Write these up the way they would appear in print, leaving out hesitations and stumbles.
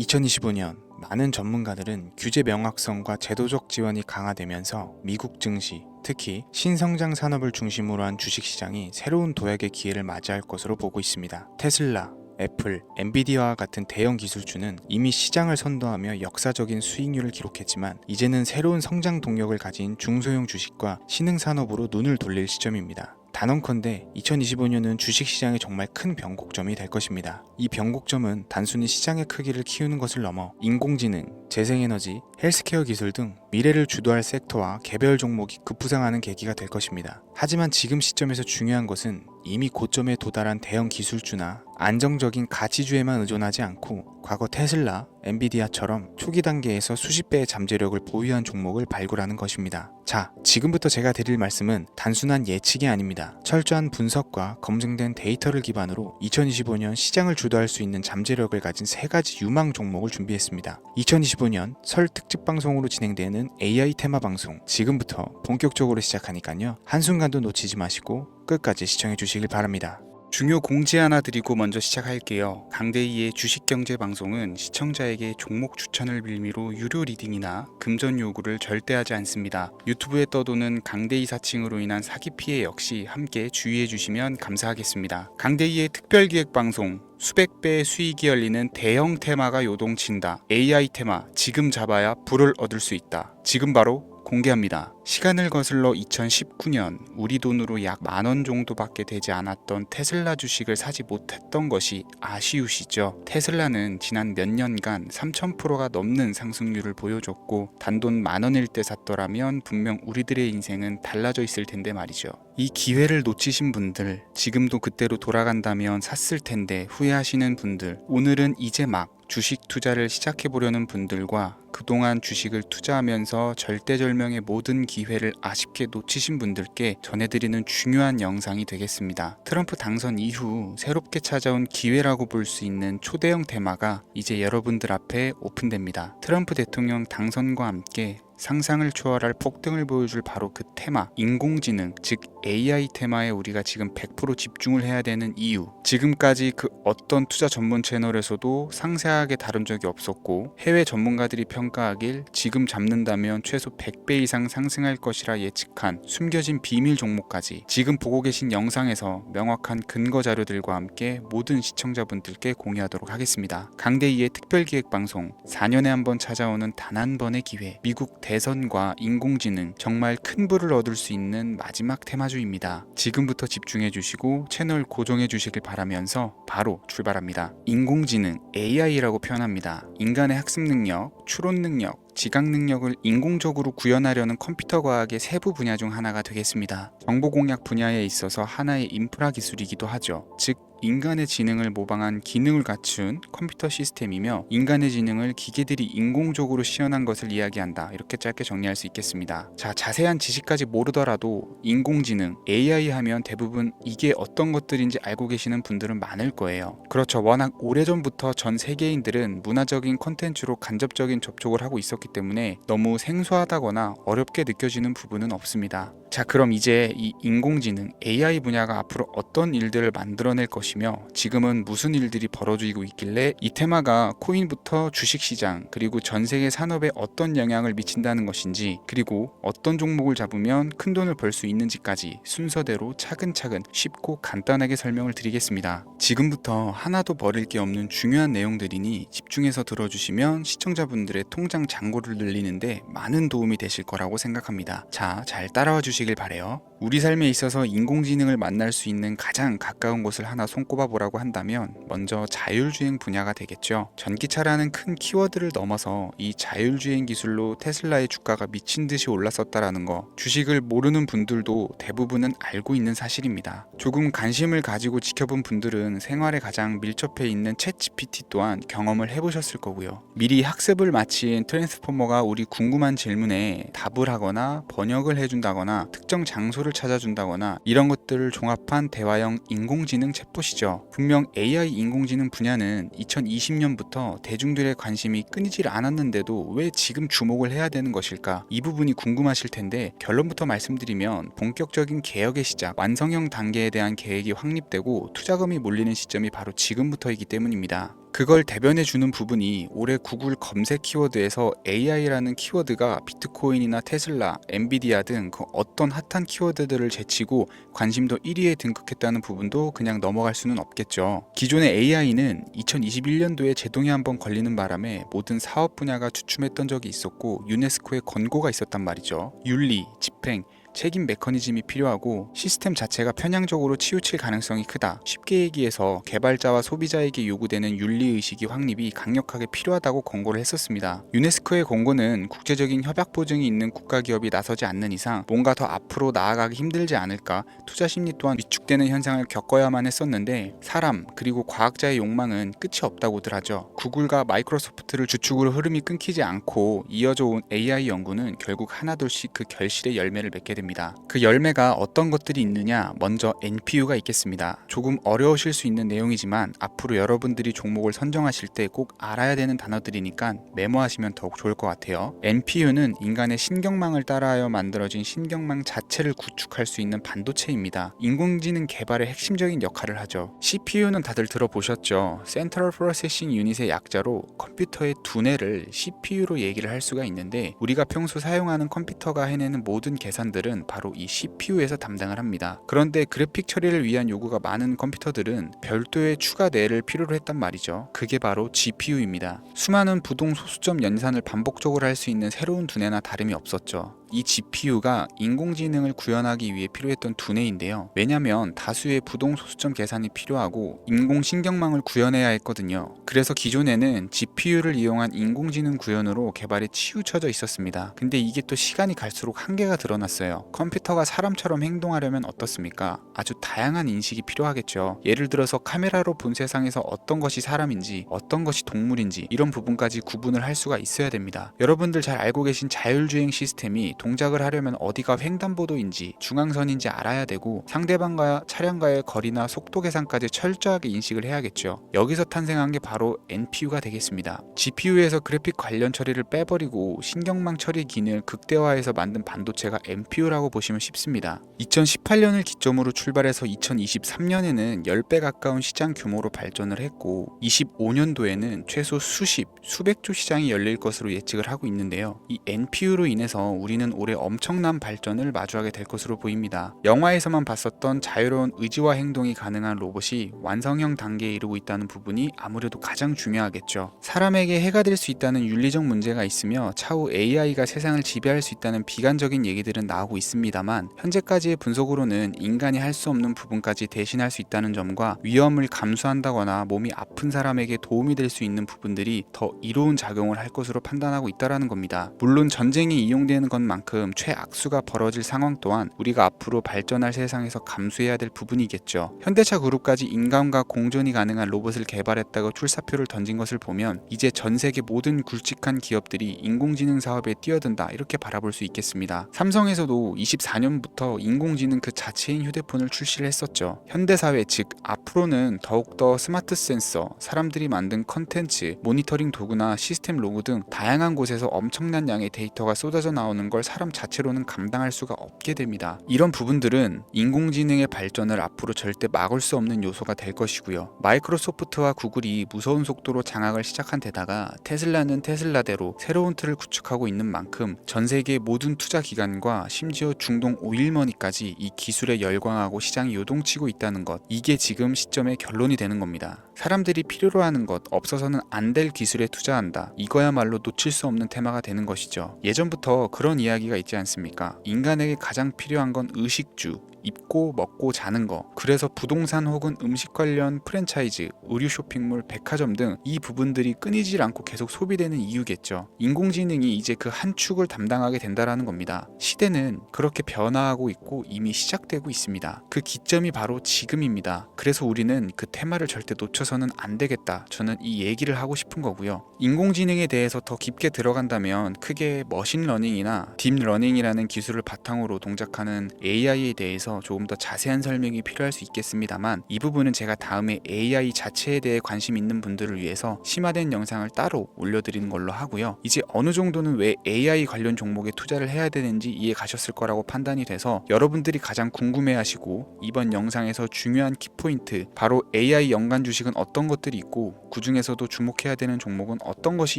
2025년 많은 전문가들은 규제 명확성과 제도적 지원이 강화되면서 미국 증시, 특히 신성장 산업을 중심으로 한 주식시장이 새로운 도약의 기회를 맞이할 것으로 보고 있습니다. 테슬라, 애플, 엔비디아와 같은 대형 기술주는 이미 시장을 선도하며 역사적인 수익률을 기록했지만 이제는 새로운 성장 동력을 가진 중소형 주식과 신흥산업으로 눈을 돌릴 시점입니다. 단언컨대 2025년은 주식시장의 정말 큰 변곡점이 될 것입니다. 이 변곡점은 단순히 시장의 크기를 키우는 것을 넘어 인공지능, 재생에너지, 헬스케어 기술 등 미래를 주도할 섹터와 개별 종목이 급부상하는 계기가 될 것입니다. 하지만 지금 시점에서 중요한 것은 이미 고점에 도달한 대형 기술주나 안정적인 가치주에만 의존하지 않고 과거 테슬라, 엔비디아처럼 초기 단계에서 수십 배의 잠재력을 보유한 종목을 발굴하는 것입니다. 자, 지금부터 제가 드릴 말씀은 단순한 예측이 아닙니다. 철저한 분석과 검증된 데이터를 기반으로 2025년 시장을 주도할 수 있는 잠재력을 가진 세 가지 유망 종목을 준비했습니다. 2025년 설 특집 방송으로 진행되는 AI 테마 방송, 지금부터 본격적으로 시작하니까요. 한순간도 놓치지 마시고 끝까지 시청해 주시길 바랍니다. 중요 공지 하나 드리고 먼저 시작할게요. 강대희의 주식경제 방송은 시청자에게 종목 추천을 빌미로 유료 리딩이나 금전 요구를 절대 하지 않습니다. 유튜브에 떠도는 강대희 사칭으로 인한 사기 피해 역시 함께 주의해 주시면 감사하겠습니다. 강대희의 특별기획 방송, 수백 배의 수익이 열리는 대형 테마가 요동친다. AI 테마, 지금 잡아야 불을 얻을 수 있다. 지금 바로 공개합니다. 시간을 거슬러 2019년 우리 돈으로 약 10,000원 정도밖에 되지 않았던 테슬라 주식을 사지 못했던 것이 아쉬우시죠? 테슬라는 지난 몇 년간 3000%가 넘는 상승률을 보여줬고 단돈 10,000원일 때 샀더라면 분명 우리들의 인생은 달라져 있을 텐데 말이죠. 이 기회를 놓치신 분들, 지금도 그때로 돌아간다면 샀을 텐데 후회하시는 분들, 오늘은 이제 막 주식 투자를 시작해보려는 분들과 그동안 주식을 투자하면서 절대절명의 모든 기회를 아쉽게 놓치신 분들께 전해드리는 중요한 영상이 되겠습니다. 트럼프 당선 이후 새롭게 찾아온 기회라고 볼 수 있는 초대형 테마가 이제 여러분들 앞에 오픈됩니다. 트럼프 대통령 당선과 함께 상상을 초월할 폭등을 보여줄 바로 그 테마, 인공지능, 즉 AI 테마에 우리가 지금 100% 집중을 해야 되는 이유, 지금까지 그 어떤 투자 전문 채널에서도 상세하게 다룬 적이 없었고 해외 전문가들이 평가하길 지금 잡는다면 최소 100배 이상 상승할 것이라 예측한 숨겨진 비밀 종목까지 지금 보고 계신 영상에서 명확한 근거 자료들과 함께 모든 시청자분들께 공유하도록 하겠습니다. 강대희의 특별기획방송, 4년에 한 번 찾아오는 단 한 번의 기회, 미국 대선과 인공지능, 정말 큰 부를 얻을 수 있는 마지막 테마주입니다. 지금부터 집중해 주시고 채널 고정해 주시길 바라면서 바로 출발합니다. 인공지능, AI라고 표현합니다. 인간의 학습 능력, 추론 능력, 지각 능력을 인공적으로 구현하려는 컴퓨터 과학의 세부 분야 중 하나가 되겠습니다. 정보 공략 분야에 있어서 하나의 인프라 기술이기도 하죠. 즉 인간의 지능을 모방한 기능을 갖춘 컴퓨터 시스템이며 인간의 지능을 기계들이 인공적으로 시연한 것을 이야기한다. 이렇게 짧게 정리할 수 있겠습니다. 자, 자세한 지식까지 모르더라도 인공지능, AI 하면 대부분 이게 어떤 것들인지 알고 계시는 분들은 많을 거예요. 그렇죠. 워낙 오래전부터 전 세계인들은 문화적인 콘텐츠로 간접적인 접촉을 하고 있었기 때문에 너무 생소하다거나 어렵게 느껴지는 부분은 없습니다. 자, 그럼 이제 이 인공지능, AI 분야가 앞으로 어떤 일들을 만들어낼 것이며 지금은 무슨 일들이 벌어지고 있길래 이 테마가 코인부터 주식시장 그리고 전 세계 산업에 어떤 영향을 미친다는 것인지, 그리고 어떤 종목을 잡으면 큰 돈을 벌 수 있는지까지 순서대로 차근차근 쉽고 간단하게 설명을 드리겠습니다. 지금부터 하나도 버릴 게 없는 중요한 내용들이니 집중해서 들어주시면 시청자분들의 통장 잔고를 늘리는데 많은 도움이 되실 거라고 생각합니다. 자, 잘 따라와 주시길 바래요. 우리 삶에 있어서 인공지능을 만날 수 있는 가장 가까운 곳을 하나 손꼽아 보라고 한다면 먼저 자율주행 분야가 되겠죠. 전기차라는 큰 키워드를 넘어서 이 자율주행 기술로 테슬라의 주가가 미친 듯이 올랐었다라는 거, 주식을 모르는 분들도 대부분은 알고 있는 사실입니다. 조금 관심을 가지고 지켜본 분들은 생활에 가장 밀접해 있는 챗GPT 또한 경험을 해보셨을 거고요. 미리 학습을 마친 트랜스포머가 우리 궁금한 질문에 답을 하거나 번역을 해준다거나 특정 장소를 찾아준다거나 이런 것들을 종합한 대화형 인공지능 챗봇이죠. 분명 AI 인공지능 분야는 2020년부터 대중들의 관심이 끊이질 않았는데도 왜 지금 주목을 해야 되는 것일까? 이 부분이 궁금하실 텐데 결론부터 말씀드리면 본격적인 개혁의 시작, 완성형 단계에 대한 계획이 확립되고 투자금이 몰리는 시점이 바로 지금부터이기 때문입니다. 그걸 대변해주는 부분이 올해 구글 검색 키워드에서 AI라는 키워드가 비트코인이나 테슬라, 엔비디아 등 그 어떤 핫한 키워드들을 제치고 관심도 1위에 등극했다는 부분도 그냥 넘어갈 수는 없겠죠. 기존의 AI는 2021년도에 제동이 한번 걸리는 바람에 모든 사업 분야가 주춤했던 적이 있었고 유네스코의 권고가 있었단 말이죠. 윤리, 집행, 책임 메커니즘이 필요하고 시스템 자체가 편향적으로 치우칠 가능성이 크다. 쉽게 얘기해서 개발자와 소비자에게 요구되는 윤리의식이 확립이 강력하게 필요하다고 권고를 했었습니다. 유네스코의 권고는 국제적인 협약 보증이 있는 국가기업이 나서지 않는 이상 뭔가 더 앞으로 나아가기 힘들지 않을까, 투자 심리 또한 위축되는 현상을 겪어야만 했었는데 사람 그리고 과학자의 욕망은 끝이 없다고들 하죠. 구글과 마이크로소프트를 주축으로 흐름이 끊기지 않고 이어져 온 AI 연구는 결국 하나둘씩 그 결실의 열매를 맺게 됩니다. 그 열매가 어떤 것들이 있느냐, 먼저 NPU가 있겠습니다. 조금 어려우실 수 있는 내용이지만 앞으로 여러분들이 종목을 선정하실 때 꼭 알아야 되는 단어들이니까 메모하시면 더욱 좋을 것 같아요. NPU는 인간의 신경망을 따라하여 만들어진 신경망 자체를 구축할 수 있는 반도체입니다. 인공지능 개발의 핵심적인 역할을 하죠. CPU는 다들 들어보셨죠? Central Processing Unit의 약자로 컴퓨터의 두뇌를 CPU로 얘기를 할 수가 있는데 우리가 평소 사용하는 컴퓨터가 해내는 모든 계산들은 바로 이 CPU에서 담당을 합니다. 그런데 그래픽 처리를 위한 요구가 많은 컴퓨터들은 별도의 추가 뇌를 필요로 했단 말이죠. 그게 바로 GPU입니다. 수많은 부동 소수점 연산을 반복적으로 할 수 있는 새로운 두뇌나 다름이 없었죠. 이 GPU가 인공지능을 구현하기 위해 필요했던 두뇌인데요. 왜냐면 다수의 부동 소수점 계산이 필요하고 인공신경망을 구현해야 했거든요. 그래서 기존에는 GPU를 이용한 인공지능 구현으로 개발이 치우쳐져 있었습니다. 근데 이게 또 시간이 갈수록 한계가 드러났어요. 컴퓨터가 사람처럼 행동하려면 어떻습니까? 아주 다양한 인식이 필요하겠죠. 예를 들어서 카메라로 본 세상에서 어떤 것이 사람인지 어떤 것이 동물인지 이런 부분까지 구분을 할 수가 있어야 됩니다. 여러분들 잘 알고 계신 자율주행 시스템이 동작을 하려면 어디가 횡단보도인지 중앙선인지 알아야 되고 상대방과 차량과의 거리나 속도 계산까지 철저하게 인식을 해야겠죠. 여기서 탄생한 게 바로 NPU가 되겠습니다. GPU에서 그래픽 관련 처리를 빼버리고 신경망 처리 기능을 극대화해서 만든 반도체가 NPU라고 보시면 쉽습니다. 2018년을 기점으로 출발해서 2023년에는 10배 가까운 시장 규모로 발전을 했고 25년도에는 최소 수백조 시장이 열릴 것으로 예측을 하고 있는데요. 이 NPU로 인해서 우리는 올해 엄청난 발전을 마주하게 될 것으로 보입니다. 영화에서만 봤었던 자유로운 의지와 행동이 가능한 로봇이 완성형 단계에 이르고 있다는 부분이 아무래도 가장 중요하겠죠. 사람에게 해가 될 수 있다는 윤리적 문제가 있으며 차후 AI가 세상을 지배할 수 있다는 비관적인 얘기들은 나오고 있습니다만 현재까지의 분석으로는 인간이 할 수 없는 부분까지 대신할 수 있다는 점과 위험을 감수한다거나 몸이 아픈 사람에게 도움이 될 수 있는 부분들이 더 이로운 작용을 할 것으로 판단하고 있다는 겁니다. 물론 전쟁에 이용되는 것만큼 최악수가 벌어질 상황 또한 우리가 앞으로 발전할 세상에서 감수해야 될 부분이겠죠. 현대차 그룹까지 인간과 공존이 가능한 로봇을 개발했다고 출사표를 던진 것을 보면 이제 전 세계 모든 굵직한 기업들이 인공지능 사업에 뛰어든다 이렇게 바라볼 수 있겠습니다. 삼성에서도 24년부터 인공지능 그 자체인 휴대폰을 출시를 했었죠. 현대사회 즉 앞으로는 더욱더 스마트 센서, 사람들이 만든 컨텐츠, 모니터링 도구나 시스템 로그 등 다양한 곳에서 엄청난 양의 데이터가 쏟아져 나오는 걸 사람 자체로는 감당할 수가 없게 됩니다. 이런 부분들은 인공지능의 발전을 앞으로 절대 막을 수 없는 요소가 될 것이고요. 마이크로소프트와 구글이 무서운 속도로 장악을 시작한 데다가 테슬라는 테슬라대로 새로운 틀을 구축하고 있는 만큼 전 세계 모든 투자 기관과 심지어 중동 오일머니까지 이 기술에 열광하고 시장이 요동치고 있다는 것, 이게 지금 시점의 결론이 되는 겁니다. 사람들이 필요로 하는 것, 없어서는 안 될 기술에 투자한다. 이거야말로 놓칠 수 없는 테마가 되는 것이죠. 예전부터 그런 이야기가 있지 않습니까? 인간에게 가장 필요한 건 의식주, 입고 먹고 자는 거. 그래서 부동산 혹은 음식 관련 프랜차이즈, 의류 쇼핑몰, 백화점 등 이 부분들이 끊이질 않고 계속 소비되는 이유겠죠. 인공지능이 이제 그 한 축을 담당하게 된다라는 겁니다. 시대는 그렇게 변화하고 있고 이미 시작되고 있습니다. 그 기점이 바로 지금입니다. 그래서 우리는 그 테마를 절대 놓쳐서는 안 되겠다. 저는 이 얘기를 하고 싶은 거고요. 인공지능에 대해서 더 깊게 들어간다면 크게 머신러닝이나 딥러닝이라는 기술을 바탕으로 동작하는 AI에 대해서 대해서 조금 더 자세한 설명이 필요할 수 있겠습니다만, 이 부분은 제가 다음에 AI 자체에 대해 관심 있는 분들을 위해서 심화된 영상을 따로 올려드리는 걸로 하고요. 이제 어느 정도는 왜 AI 관련 종목에 투자를 해야 되는지 이해 가셨을 거라고 판단이 돼서, 여러분들이 가장 궁금해하시고 이번 영상에서 중요한 키포인트, 바로 AI 연관 주식은 어떤 것들이 있고 그 중에서도 주목해야 되는 종목은 어떤 것이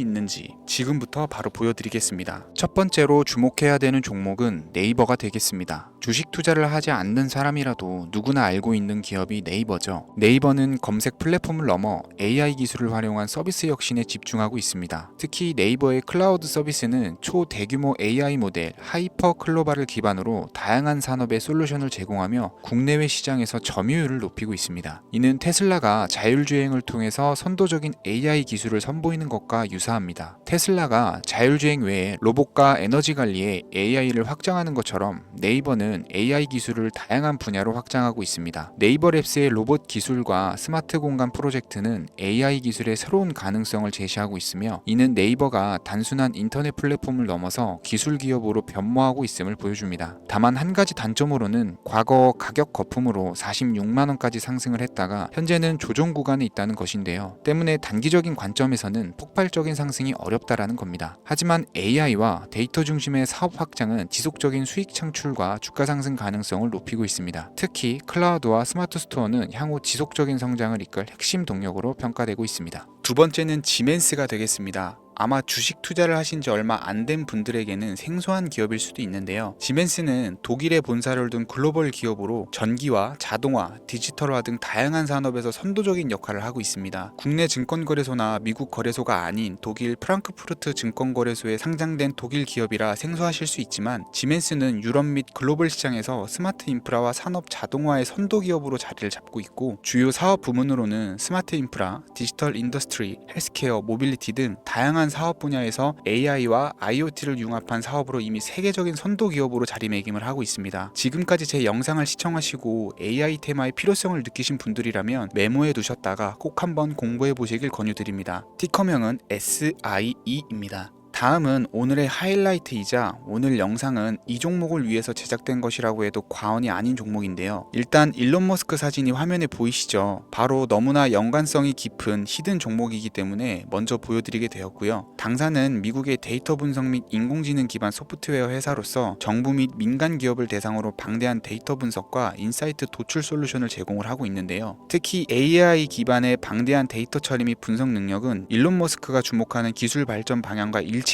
있는지 지금부터 바로 보여드리겠습니다. 첫 번째로 주목해야 되는 종목은 네이버가 되겠습니다. 주식 투자를 하지 않는 사람이라도 누구나 알고 있는 기업이 네이버죠. 네이버는 검색 플랫폼을 넘어 AI 기술을 활용한 서비스 혁신에 집중하고 있습니다. 특히 네이버의 클라우드 서비스는 초대규모 AI 모델 하이퍼 클로바를 기반으로 다양한 산업의 솔루션을 제공하며 국내외 시장에서 점유율을 높이고 있습니다. 이는 테슬라가 자율주행을 통해서 선도적인 AI 기술을 선보이는 것과 유사합니다. 테슬라가 자율주행 외에 로봇과 에너지 관리에 AI를 확장하는 것처럼 네이버는 AI 기술을 다양한 분야로 확장하고 있습니다. 네이버 랩스의 로봇 기술과 스마트 공간 프로젝트는 AI 기술의 새로운 가능성을 제시하고 있으며, 이는 네이버가 단순한 인터넷 플랫폼을 넘어서 기술 기업으로 변모하고 있음을 보여줍니다. 다만 한 가지 단점으로는 과거 가격 거품으로 46만 원까지 상승을 했다가 현재는 조정 구간에 있다는 것인데요. 때문에 단기적인 관점에서는 폭발적인 상승이 어렵다라는 겁니다. 하지만 AI와 데이터 중심의 사업 확장은 지속적인 수익 창출과 주가 상승 가능성을 높이고 있습니다. 특히 클라우드와 스마트 스토어는 향후 지속적인 성장을 이끌 핵심 동력으로 평가되고 있습니다. 두 번째는 지멘스가 되겠습니다. 아마 주식 투자를 하신 지 얼마 안 된 분들에게는 생소한 기업일 수도 있는데요. 지멘스는 독일에 본사를 둔 글로벌 기업으로 전기와 자동화, 디지털화 등 다양한 산업에서 선도적인 역할을 하고 있습니다. 국내 증권거래소나 미국 거래소가 아닌 독일 프랑크푸르트 증권거래소에 상장된 독일 기업이라 생소하실 수 있지만, 지멘스는 유럽 및 글로벌 시장에서 스마트 인프라와 산업 자동화의 선도 기업으로 자리를 잡고 있고, 주요 사업 부문으로는 스마트 인프라, 디지털 인더스트리, 헬스케어, 모빌리티 등 다양한 사업 분야에서 AI와 IoT를 융합한 사업으로 이미 세계적인 선도 기업으로 자리매김을 하고 있습니다. 지금까지 제 영상을 시청하시고 AI 테마의 필요성을 느끼신 분들이라면 메모해 두셨다가 꼭 한번 공부해 보시길 권유드립니다. 티커명은 SIE입니다. 다음은 오늘의 하이라이트이자 오늘 영상은 이 종목을 위해서 제작된 것이라고 해도 과언이 아닌 종목인데요. 일단 일론 머스크 사진이 화면에 보이시죠? 바로 너무나 연관성이 깊은 히든 종목이기 때문에 먼저 보여드리게 되었고요. 당사는 미국의 데이터 분석 및 인공지능 기반 소프트웨어 회사로서 정부 및 민간 기업을 대상으로 방대한 데이터 분석과 인사이트 도출 솔루션을 제공을 하고 있는데요. 특히 AI 기반의 방대한 데이터 처리 및 분석 능력은 일론 머스크가 주목하는 기술 발전 방향과 일치하는데요.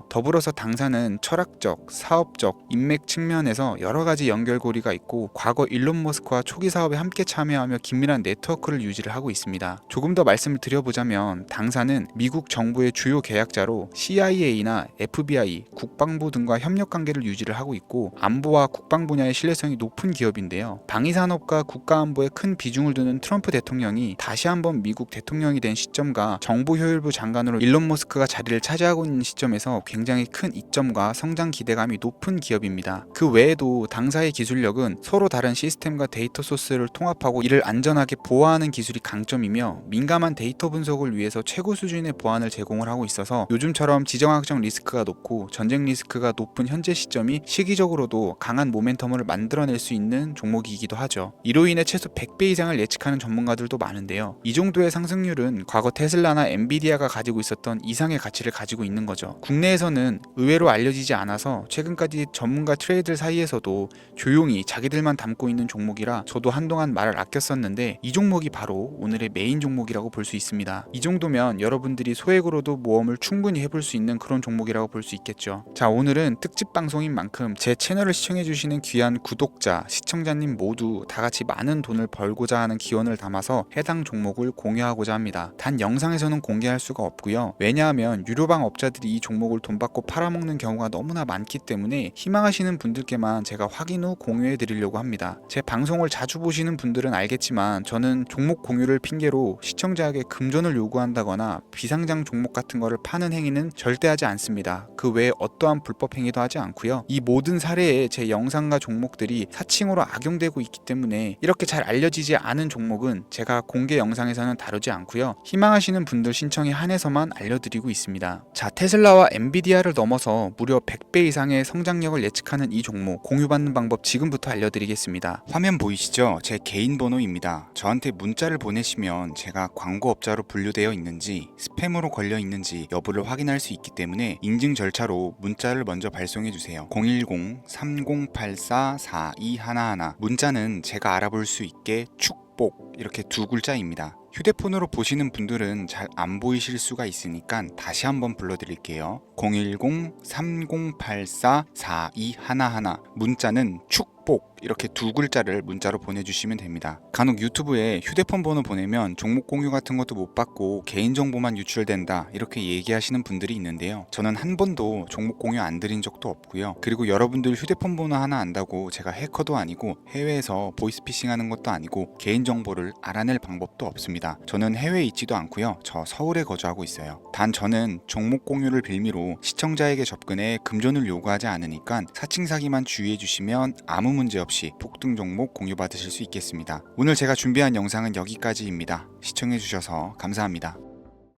더불어서 당사는 철학적, 사업적, 인맥 측면에서 여러 가지 연결고리가 있고, 과거 일론 머스크와 초기 사업에 함께 참여하며 긴밀한 네트워크를 유지를 하고 있습니다. 조금 더 말씀을 드려보자면, 당사는 미국 정부의 주요 계약자로 CIA나 FBI, 국방부 등과 협력 관계를 유지를 하고 있고, 안보와 국방 분야의 신뢰성이 높은 기업인데요. 방위산업과 국가안보에 큰 비중을 두는 트럼프 대통령이 다시 한번 미국 대통령이 된 시점과 정보효율부 장관으로 일론 머스크가 자리를 차지하고 있는 시점에서 굉장히 큰 이점과 성장 기대감이 높은 기업입니다. 그 외에도 당사의 기술력은 서로 다른 시스템과 데이터 소스를 통합하고 이를 안전하게 보호하는 기술이 강점이며, 민감한 데이터 분석을 위해서 최고 수준의 보안을 제공을 하고 있어서 요즘처럼 지정학적 리스크가 높고 전쟁 리스크가 높은 현재 시점이 시기적으로도 강한 모멘텀을 만들어낼 수 있는 종목이기도 하죠. 이로 인해 최소 100배 이상을 예측하는 전문가들도 많은데요. 이 정도의 상승률은 과거 테슬라나 엔비디아가 가지고 있었던 이상의 가치를 가지고 있는 거죠. 국내에서는 의외로 알려지지 않아서 최근까지 전문가 트레이더 사이에서도 조용히 자기들만 담고 있는 종목이라 저도 한동안 말을 아꼈었는데, 이 종목이 바로 오늘의 메인 종목이라고 볼 수 있습니다. 이 정도면 여러분들이 소액으로도 모험을 충분히 해볼 수 있는 그런 종목이라고 볼 수 있겠죠. 자, 오늘은 특집 방송인 만큼 제 채널을 시청해주시는 귀한 구독자, 시청자님 모두 다같이 많은 돈을 벌고자 하는 기원을 담아서 해당 종목을 공유하고자 합니다. 단 영상에서는 공개할 수가 없고요. 왜냐하면 유료방 업자들이 이 종목을 돈 받고 팔아먹는 경우가 너무나 많기 때문에 희망하시는 분들께만 제가 확인 후 공유해 드리려고 합니다. 제 방송을 자주 보시는 분들은 알겠지만, 저는 종목 공유를 핑계로 시청자에게 금전을 요구한다거나 비상장 종목 같은 거를 파는 행위는 절대 하지 않습니다. 그 외에 어떠한 불법 행위도 하지 않고요. 이 모든 사례에 제 영상과 종목들이 사칭으로 악용되고 있기 때문에 이렇게 잘 알려지지 않은 종목은 제가 공개 영상에서는 다루지 않고요. 희망하시는 분들 신청에 한해서만 알려드리고 있습니다. 자, 테슬라 테슬라와 엔비디아를 넘어서 무려 100배 이상의 성장력을 예측하는 이 종목 공유받는 방법 지금부터 알려드리겠습니다. 화면 보이시죠? 제 개인 번호입니다. 저한테 문자를 보내시면 제가 광고업자로 분류되어 있는지 스팸으로 걸려 있는지 여부를 확인할 수 있기 때문에 인증 절차로 문자를 먼저 발송해 주세요. 010-3084-4211 문자는 제가 알아볼 수 있게 축복 이렇게 두 글자입니다. 휴대폰으로 보시는 분들은 잘 안 보이실 수가 있으니까 다시 한번 불러드릴게요. 010-3084-4211 문자는 축복 이렇게 두 글자를 문자로 보내주시면 됩니다. 간혹 유튜브에 휴대폰 번호 보내면 종목 공유 같은 것도 못 받고 개인정보만 유출된다 이렇게 얘기하시는 분들이 있는데요. 저는 한 번도 종목 공유 안 드린 적도 없고요. 그리고 여러분들 휴대폰 번호 하나 안다고 제가 해커도 아니고 해외에서 보이스피싱 하는 것도 아니고 개인정보를 알아낼 방법도 없습니다. 저는 해외에 있지도 않고요. 저 서울에 거주하고 있어요. 단 저는 종목 공유를 빌미로 시청자에게 접근해 금전을 요구하지 않으니까 사칭 사기만 주의해 주시면 아무 문제 없이 폭등 종목 공유 받으실 수 있겠습니다. 오늘 제가 준비한 영상은 여기까지입니다. 시청해 주셔서 감사합니다.